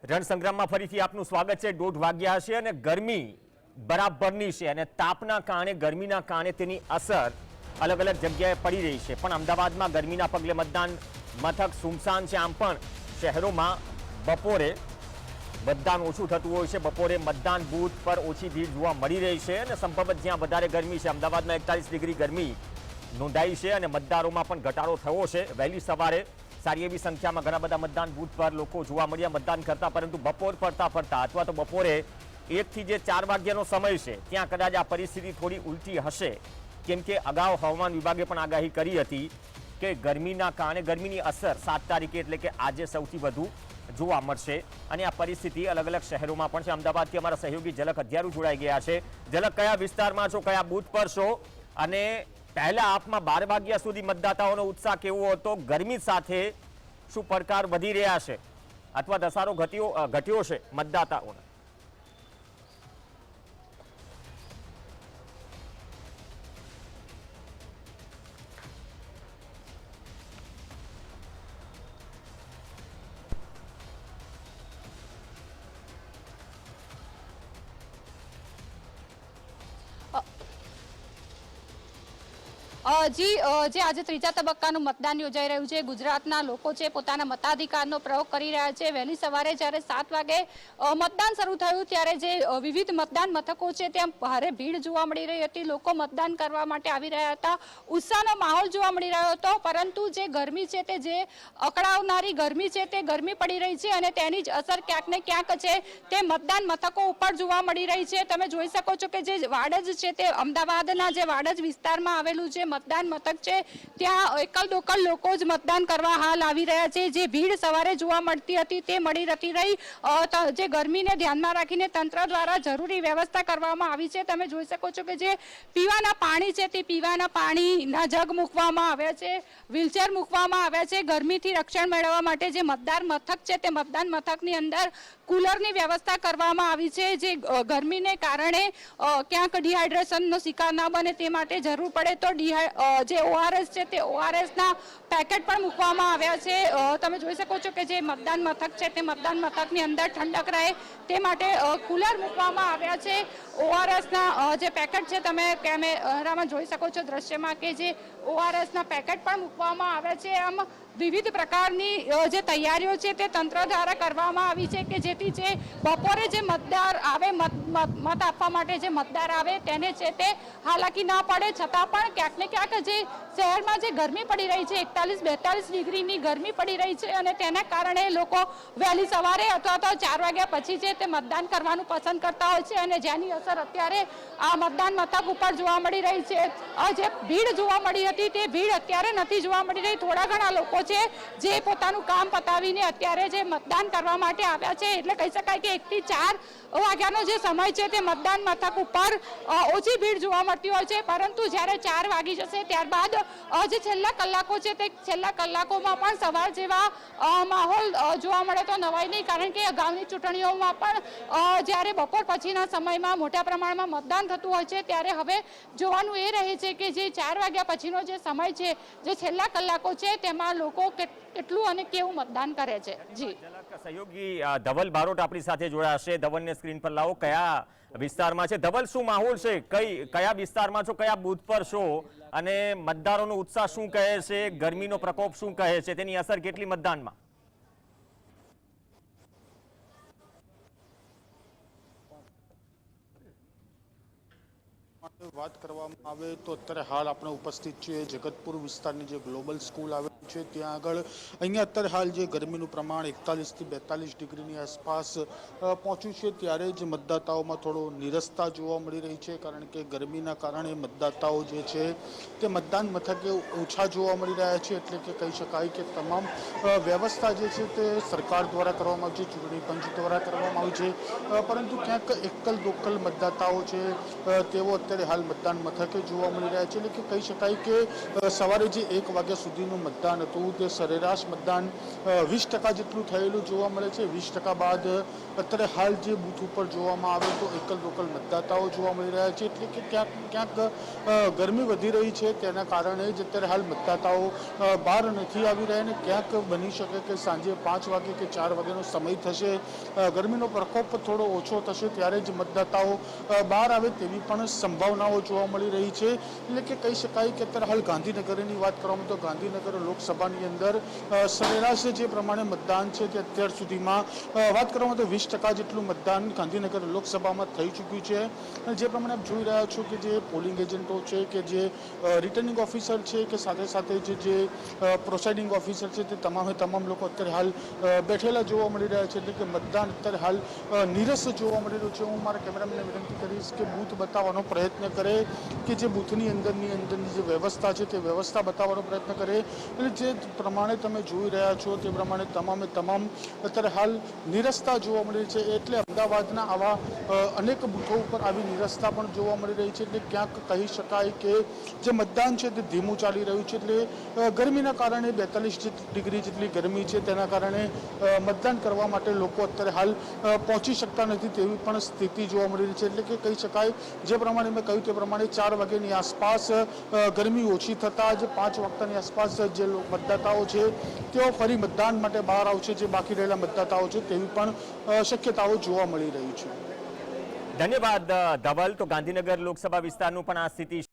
રણસંગ્રામમાં ફરીથી આપનું સ્વાગત છે। 1:30 વાગ્યા છે અને ગરમી બરાબરની છે અને તાપના કારણે ગરમીના કારણે તેની અસર અલગ અલગ જગ્યાએ પડી રહી છે। પણ અમદાવાદમાં ગરમીના પગલે મતદાન મથક સુમસાન છે। આમ પણ શહેરોમાં બપોરે મતદાન ઓછું થતું હોય છે। બપોરે મતદાન બૂથ પર ઓછી ભીડ જોવા મળી રહી છે અને સંભવત જ્યાં વધારે ગરમી છે અમદાવાદમાં 41 ડિગ્રી ગરમી નોંધાઈ છે અને મતદારોમાં પણ ઘટાડો થયો છે। વહેલી સવારે સારી એવી સંખ્યામાં ઘણા બધા મતદાન બૂથ પર લોકો જોવા મળ્યા મતદાન કરતા, પરંતુ બપોર પડતા અથવા તો બપોરે 1 થી જે 4 વાગ્યાનો સમય છે ત્યાં કદાચ આ પરિસ્થિતિ થોડી ઉલટી હશે, કેમ કે અગાઉ હવામાન વિભાગે પણ આગાહી કરી હતી કે ગરમીના કારણે ગરમીની અસર 7 તારીખે એટલે કે આજે સૌથી વધુ જોવા મળશે અને આ પરિસ્થિતિ અલગ અલગ શહેરોમાં પણ છે। અમદાવાદથી અમારા સહયોગી ઝલક હથિયારુ જોડાઈ ગયા છે। ઝલક, કયા વિસ્તારમાં છો, કયા બૂથ પર છો અને પહેલા આપમાં 12 વાગ્યા સુધી મતદાતાઓનો ઉત્સાહ કેવો હતો? ગરમી સાથે શું પડકાર વધી રહ્યા છે અથવા ધસારો ઘટ્યો છે મતદાતાઓને? જે આજે ત્રીજા તબક્કાનું મતદાન યોજાઈ રહ્યું છે, ગુજરાતના લોકો છે પોતાના મતાધિકારનો પ્રયોગ કરી રહ્યા છે। વહેલી સવારે જ્યારે 7 વાગે મતદાન શરૂ થયું ત્યારે જે વિવિધ મતદાન મથકો છે ત્યાં ભારે ભીડ જોવા મળી રહી હતી। લોકો મતદાન કરવા માટે આવી રહ્યા હતા, ઉત્સાહનો માહોલ જોવા મળી રહ્યો હતો। પરંતુ જે ગરમી છે તે જે અકળાવનારી ગરમી છે તે ગરમી પડી રહી છે અને તેની જ અસર ક્યાંક ને ક્યાંક છે તે મતદાન મથકો ઉપર જોવા મળી રહી છે। તમે જોઈ શકો છો કે જે વાડજ છે તે અમદાવાદના જે વાડજ વિસ્તારમાં આવેલું છે મતદાન મથક છે, ત્યાં એકલ દોકલ લોકો જ મતદાન કરવા હાલ આવી રહ્યા છે। જે ભીડ સવારે જોવા મળતી હતી તે મળી નથી રહી। જે ગરમીને ધ્યાનમાં રાખીને તંત્ર દ્વારા જરૂરી વ્યવસ્થા કરવામાં આવી છે। તમે જોઈ શકો છો કે જે પીવાના પાણી છે તે પીવાના પાણીના જગ મૂકવામાં આવ્યા છે, વ્હીલચેર મૂકવામાં આવ્યા છે। ગરમીથી રક્ષણ મેળવવા માટે જે મતદાન મથક છે તે મતદાન મથકની અંદર કુલરની વ્યવસ્થા કરવામાં આવી છે। જે ગરમીને કારણે ક્યાંક ડિહાઇડ્રેશનનો શિકાર ના બને તે માટે જરૂર પડે તો જે ORS છે તે ORSના પેકેટ પણ મૂકવામાં આવ્યા છે। તમે જોઈ શકો છો કે જે મતદાન મથક છે તે મતદાન મથકની અંદર ઠંડક રહે તે માટે કુલર મૂકવામાં આવ્યા છે। ORSના જે પેકેટ છે તમે કેમેરામાં જોઈ શકો છો દ્રશ્યમાં કે જે ORSના પેકેટ પણ મૂકવામાં આવ્યા છે। આમ વિવિધ પ્રકારની જે તૈયારીઓ છે તે તંત્ર દ્વારા કરવામાં આવી છે કે જેથી જે બપોરે જે મતદાર આવે મત આપવા માટે જે મતદાર આવે તેને છે તે હાલાકી ના પડે, છતાં પણ ક્યાંક ને ક્યાંક જે શહેરમાં જે ગરમી પડી રહી છે 41-42 ડિગ્રીની ગરમી પડી રહી છે અને તેના કારણે લોકો વહેલી સવારે અથવા તો 4 વાગ્યા પછી છે તે મતદાન કરવાનું પસંદ કરતા હોય છે અને જેની અસર અત્યારે આ મતદાન મથક ઉપર જોવા મળી રહી છે। જે ભીડ જોવા મળી હતી તે ભીડ અત્યારે નથી જોવા મળી રહી। થોડા ઘણા લોકો છે જે પોતાનું કામ પતાવીને અત્યારે જે મતદાન કરવા માટે આવ્યા છે, એટલે કહી શકાય કે 1 થી 4 વાગ્યાનો જે સમય છે તે મતદાન મથક ઉપર ઓછી ભીડ જોવા મળતી હોય છે, પરંતુ જ્યારે 4 વાગી જશે ત્યારબાદ જે છેલ્લા કલાકો છે તે છેલ્લા કલાકોમાં પણ સવાર જેવા માહોલ જોવા મળે તો નવાઈ નહીં, કારણ કે અગાઉની ચૂંટણીઓમાં પણ જ્યારે બપોર પછીના સમયમાં મોટા પ્રમાણમાં મતદાન થતું હોય છે, ત્યારે હવે જોવાનું એ રહે છે કે જે 4 વાગ્યા પછીનો જે સમય છે, જે છેલ્લા કલાકો છે તેમાં લોકો કેટલું અને કેવું મતદાન કરે છે। જી સહયોગી ધવલ બારોટ આપણી સાથે જોડાશે। ધવલને સ્ક્રીન પર લાવો, કયા વિસ્તારમાં છે ધવલ? શું માહોલ છે, કયા વિસ્તારમાં છો, કયા બૂથ પર છો અને મતદારોનો ઉત્સાહ શું કહે છે, ગરમીનો પ્રકોપ શું કહે છે, તેની અસર કેટલી મતદાનમાં? વાત કરવામાં આવે તો અત્યારે હાલ આપણે ઉપસ્થિત છીએ જગતપુર વિસ્તારની જે ગ્લોબલ સ્કૂલ આવેલી છે ત્યાં આગળ। અહીંયા અત્યારે હાલ જે ગરમીનું પ્રમાણ 41 થી 42 ડિગ્રીની આસપાસ પહોંચ્યું છે, ત્યારે જ મતદાતાઓમાં થોડો નિરસતા જોવા મળી રહી છે, કારણ કે ગરમીના કારણે મતદાતાઓ જે છે તે મતદાન મથકે ઓછા જોવા મળી રહ્યા છે। એટલે કે કહી શકાય કે તમામ વ્યવસ્થા જે છે તે સરકાર દ્વારા કરવામાં આવી છે, ચૂંટણી પંચ દ્વારા કરવામાં આવી છે, પરંતુ ક્યાંક એકલ દોકલ મતદાતાઓ છે તેઓ અત્યારે હાલ મતદાન મથકે જોવા મળી રહ્યા છે। એટલે કે કહી શકાય કે સવારે જે 1 વાગ્યા સુધીનું મતદાન હતું તે સરેરાશ મતદાન 20% જેટલું થયેલું જોવા મળે છે. 20% બાદ અત્યારે હાલ જે બૂથ ઉપર જોવામાં આવે તો એકલ લોકલ મતદાતાઓ જોવા મળી રહ્યા છે, એટલે કે ક્યાંક ગરમી વધી રહી છે તેના કારણે જ અત્યારે હાલ મતદાતાઓ બહાર નથી આવી રહ્યા, અને ક્યાંક બની શકે કે સાંજે 5 વાગે કે 4 વાગ્યાનો સમય થશે, ગરમીનો પ્રકોપ થોડો ઓછો થશે ત્યારે જ મતદાતાઓ બહાર આવે તેવી પણ સંભાવનાઓ જોવા મળી રહી છે. એટલે કે કહી શકાય કે અત્યારે હાલ ગાંધીનગરની વાત કરવામાં તો ગાંધીનગર લોકસભાની અંદર સરેરાશ જે પ્રમાણે મતદાન છે તે અત્યાર સુધીમાં વાત કરવામાં તો 20% જેટલું મતદાન ગાંધીનગર લોકસભામાં થઈ ચૂક્યું છે. અને જે પ્રમાણે આપ જોઈ રહ્યા છો કે જે પોલિંગ એજન્ટો છે, કે જે રિટર્નિંગ ઓફિસર છે, કે સાથે સાથે જે પ્રોસાઇડિંગ ઓફિસર છે, તે તમામ લોકો અત્યારે હાલ બેઠેલા જોવા મળી રહ્યા છે. એટલે કે મતદાન અત્યારે હાલ નીરસ જોવા મળી રહ્યું છે. હું મારા કેમેરામેનને વિનંતી કરીશ કે બૂથ બતાવવાનો પ્રયત્ન કરે, કે જે બૂથની અંદરની જે વ્યવસ્થા છે તે વ્યવસ્થા બતાવવાનો પ્રયત્ન કરે. એટલે જે પ્રમાણે તમે જોઈ રહ્યા છો તે પ્રમાણે તમામ અત્યારે હાલ નિરસતા જોવા મળી રહી છે. એટલે અમદાવાદના આવા અનેક બૂથો ઉપર આવી નિરસતા પણ જોવા મળી રહી છે. એટલે ક્યાંક કહી શકાય કે જે મતદાન છે તે ધીમું ચાલી રહ્યું છે. એટલે ગરમીના કારણે 42 ડિગ્રી જેટલી ગરમી છે તેના કારણે મતદાન કરવા માટે લોકો અત્યારે હાલ પહોંચી શકતા નથી તેવી પણ સ્થિતિ જોવા મળી રહી છે. એટલે કે કહી શકાય જે પ્રમાણે મેં કહ્યું તે પ્રમાણે 4 વાગ્યાની આસપાસ ગરમી ઓછી થતાં જ 5 વાગ્યાની આસપાસ જે મતદાતાઓ છે તેઓ ફરી મતદાન માટે બહાર આવશે. જે બાકી રહેલા મતદાતાઓ છે તેવી પણ શક્યતાઓ જોવા મળી રહી છે. ધન્યવાદ ધવલ. તો ગાંધીનગર લોકસભા વિસ્તારનું પણ આ સ્થિતિ